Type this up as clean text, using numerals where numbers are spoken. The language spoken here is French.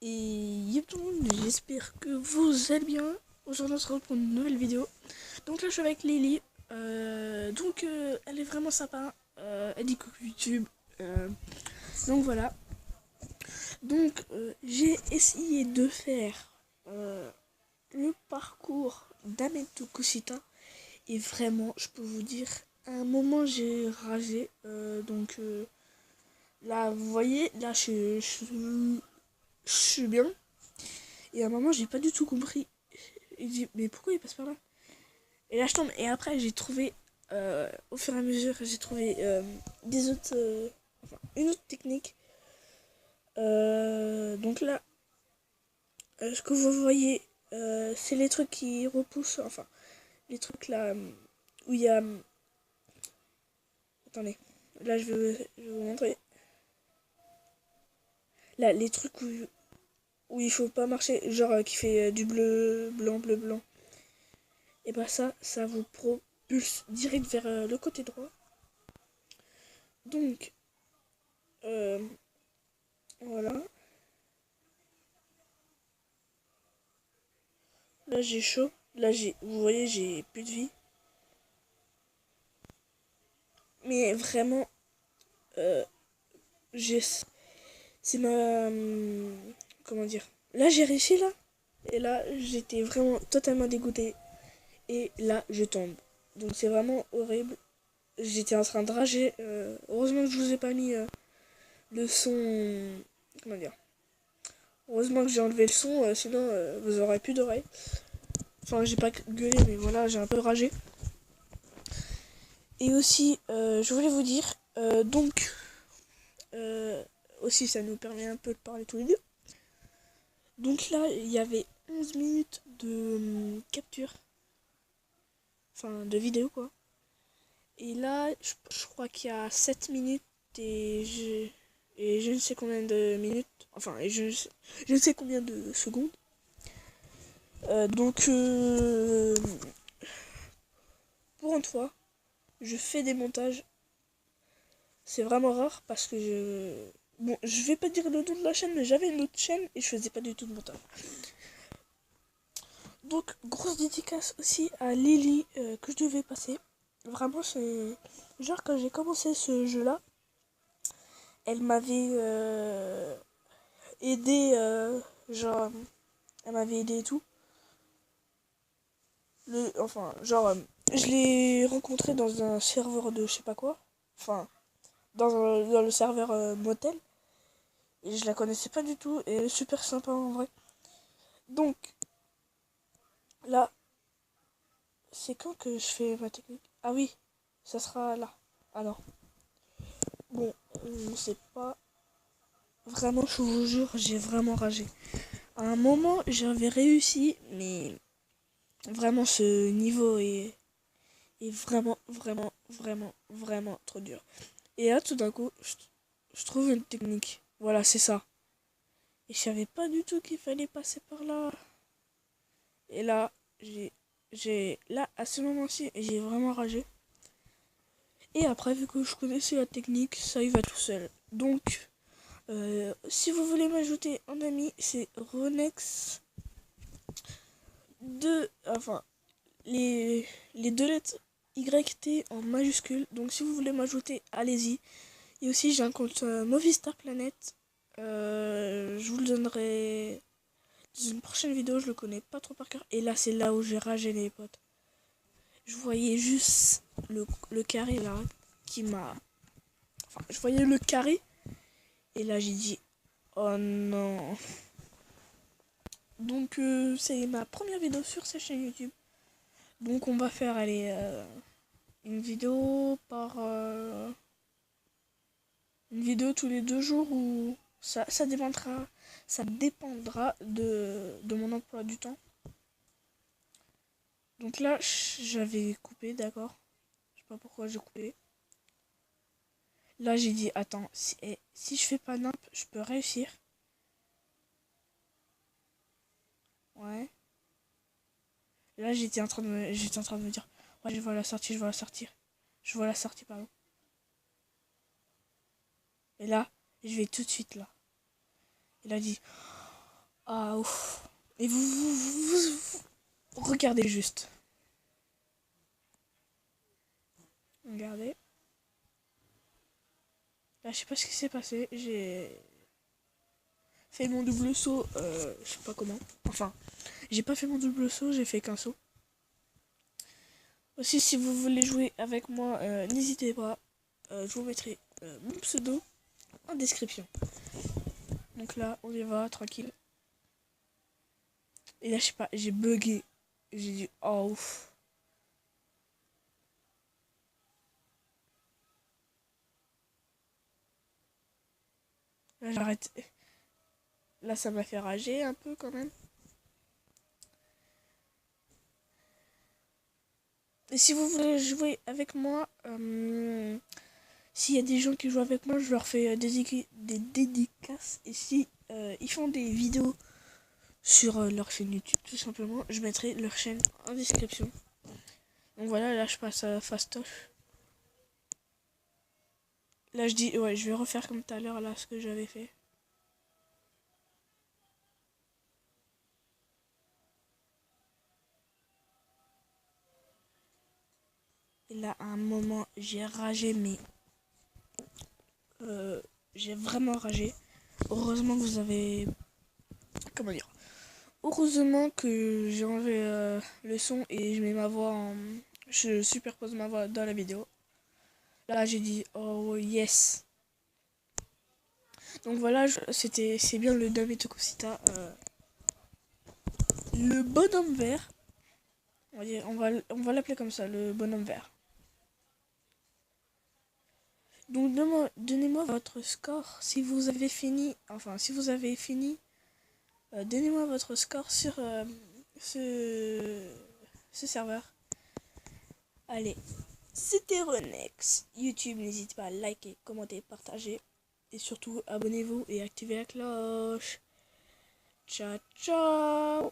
Et yep tout le monde, j'espère que vous allez bien. Aujourd'hui on se retrouve pour une nouvelle vidéo. Donc là je suis avec Lily. Elle est vraiment sympa. Elle dit coucou YouTube. Donc voilà. J'ai essayé de faire le parcours d'Ahmed Tokushita. Et vraiment, je peux vous dire, à un moment j'ai ragé. Là, vous voyez, là je suis bien. Et à un moment j'ai pas du tout compris. Il dit mais pourquoi il passe par là? Et là je tombe. Et après j'ai trouvé, au fur et à mesure, j'ai trouvé une autre technique. Donc là, ce que vous voyez, c'est les trucs qui repoussent. Enfin, les trucs là où il y a. Attendez, là je vais vous montrer. Là, les trucs où il faut pas marcher, genre qui fait du bleu, blanc, bleu, blanc. Et bah ça vous propulse direct vers le côté droit. Donc, euh, voilà. Là j'ai chaud. Là vous voyez, j'ai plus de vie. Mais vraiment, euh, j'ai, c'est ma, comment dire. Là j'ai réussi là. Et là j'étais vraiment totalement dégoûté. Et là je tombe. Donc c'est vraiment horrible. J'étais en train de rager. Heureusement que je vous ai pas mis le son. Comment dire. Heureusement que j'ai enlevé le son, sinon vous aurez plus d'oreilles. Enfin, j'ai pas gueulé, mais voilà, j'ai un peu ragé. Et aussi, je voulais vous dire, euh, aussi ça nous permet un peu de parler tous les deux. Donc là, il y avait 11 minutes de capture, enfin de vidéo quoi. Et là, je crois qu'il y a 7 minutes et je ne sais combien de minutes, enfin, je ne sais combien de secondes. Pour une fois, je fais des montages. C'est vraiment rare parce que je... Bon, je vais pas dire le nom de la chaîne, mais j'avais une autre chaîne et je faisais pas du tout de montage. Donc, grosse dédicace aussi à Lily que je devais passer. Vraiment, c'est... Genre, quand j'ai commencé ce jeu-là, elle m'avait aidé, genre... Elle m'avait aidé et tout. Je l'ai rencontré dans un serveur de je sais pas quoi. Enfin, dans le serveur motel. Et je la connaissais pas du tout. Et elle est super sympa en vrai. Donc, là, c'est quand que je fais ma technique? Ah oui, ça sera là. Alors, bon, c'est pas... Vraiment, je vous jure, j'ai vraiment ragé. À un moment, j'avais réussi, mais vraiment, ce niveau est vraiment, vraiment, vraiment, vraiment trop dur. Et là, tout d'un coup, je trouve une technique. Voilà, c'est ça. Et je savais pas du tout qu'il fallait passer par là. Et là, là, à ce moment-ci, j'ai vraiment ragé. Et après, vu que je connaissais la technique, ça y va tout seul. Donc, si vous voulez m'ajouter en ami, c'est Ronex 2, enfin, les deux lettres YT en majuscule. Donc, si vous voulez m'ajouter, allez-y. Et aussi, j'ai un compte Movistar Planet. Je vous le donnerai dans une prochaine vidéo, je le connais pas trop par cœur. Et là, c'est là où j'ai ragé les potes. Je voyais juste le carré là qui m'a... Enfin, je voyais le carré. Et là, j'ai dit, oh non. Donc, c'est ma première vidéo sur cette chaîne YouTube. Donc, on va faire, allez, une vidéo par... une vidéo tous les 2 jours ou... Ça dépendra de mon emploi du temps. Donc là, j'avais coupé, d'accord. Je sais pas pourquoi j'ai coupé. Là, j'ai dit, attends, si je fais pas nimp, je peux réussir. Ouais. Là, j'étais en train de me dire, ouais, je vois la sortie, je vois la sortie. Je vois la sortie, pardon. Et là, je vais tout de suite là. Il a dit, Ah ouf. Et regardez juste. Regardez. Là, je sais pas ce qui s'est passé. J'ai fait mon double saut. Je sais pas comment. Enfin, j'ai pas fait mon double saut, j'ai fait qu'un saut. Aussi, si vous voulez jouer avec moi, n'hésitez pas. Je vous mettrai mon pseudo en description. Donc là, on y va, tranquille. Et là, je sais pas, j'ai bugué. J'ai dit, oh ouf. Là, j'arrête. Là, ça m'a fait rager un peu quand même. Et si vous voulez jouer avec moi, s'il y a des gens qui jouent avec moi, je leur fais des dédicaces. Et si ils font des vidéos sur leur chaîne YouTube, tout simplement, je mettrai leur chaîne en description. Donc voilà, là je passe à Fastoche. Là je dis, ouais, je vais refaire comme tout à l'heure, là, ce que j'avais fait. Et là, à un moment, j'ai ragé, mais j'ai vraiment ragé. Heureusement que vous avez... Comment dire? Heureusement que j'ai enlevé le son et je mets ma voix en... Je superpose ma voix dans la vidéo. Là, j'ai dit, oh yes. Donc voilà, c'est bien le Dame Tokusita. Le bonhomme vert. On va l'appeler comme ça, le bonhomme vert. Donc donnez-moi votre score si vous avez fini. Enfin, si vous avez fini, donnez-moi votre score sur ce serveur. Allez, c'était Renex. YouTube, n'hésitez pas à liker, commenter, partager. Et surtout, abonnez-vous et activez la cloche. Ciao, ciao!